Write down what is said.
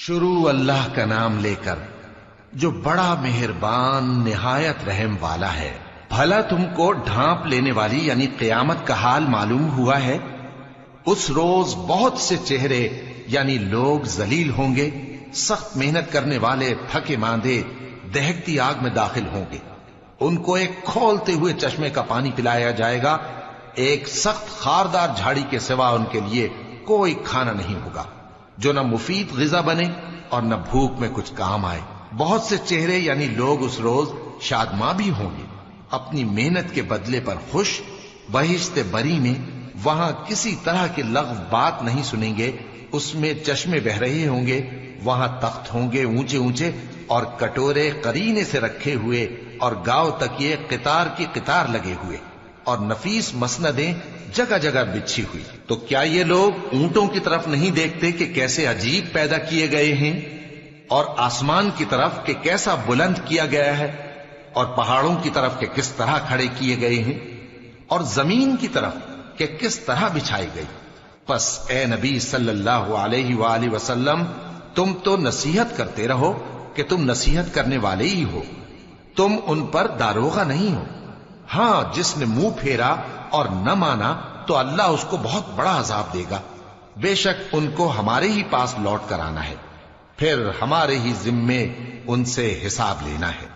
شروع اللہ کا نام لے کر جو بڑا مہربان نہایت رحم والا ہے۔ بھلا تم کو ڈھانپ لینے والی یعنی قیامت کا حال معلوم ہوا ہے؟ اس روز بہت سے چہرے یعنی لوگ ذلیل ہوں گے، سخت محنت کرنے والے تھکے ماندے دہکتی آگ میں داخل ہوں گے۔ ان کو ایک کھولتے ہوئے چشمے کا پانی پلایا جائے گا، ایک سخت خاردار جھاڑی کے سوا ان کے لیے کوئی کھانا نہیں ہوگا جو نہ مفید غذا بنے اور نہ بھوک میں کچھ کام آئے۔ بہت سے چہرے یعنی لوگ اس روز شادماں بھی ہوں گے، اپنی محنت کے بدلے پر خوش، بہشت بری میں وہاں کسی طرح کی لغو بات نہیں سنیں گے، اس میں چشمے بہ رہے ہوں گے، وہاں تخت ہوں گے اونچے اونچے اور کٹورے قرینے سے رکھے ہوئے اور گاؤ تک یہ قطار کی قطار لگے ہوئے اور نفیس مسندیں جگہ جگہ بچھی ہوئی۔ تو کیا یہ لوگ اونٹوں کی طرف نہیں دیکھتے کہ کیسے عجیب پیدا کیے گئے ہیں، اور آسمان کی طرف کہ کیسا بلند کیا گیا ہے، اور پہاڑوں کی طرف کہ کس طرح کھڑے کیے گئے ہیں، اور زمین کی طرف کہ کس طرح بچھائی گئی؟ پس اے نبی صلی اللہ علیہ وآلہ وسلم، تم تو نصیحت کرتے رہو کہ تم نصیحت کرنے والے ہی ہو، تم ان پر داروغہ نہیں ہو۔ ہاں، جس نے منہ پھیرا اور نہ مانا تو اللہ اس کو بہت بڑا عذاب دے گا۔ بے شک ان کو ہمارے ہی پاس لوٹ کر آنا ہے، پھر ہمارے ہی ذمے ان سے حساب لینا ہے۔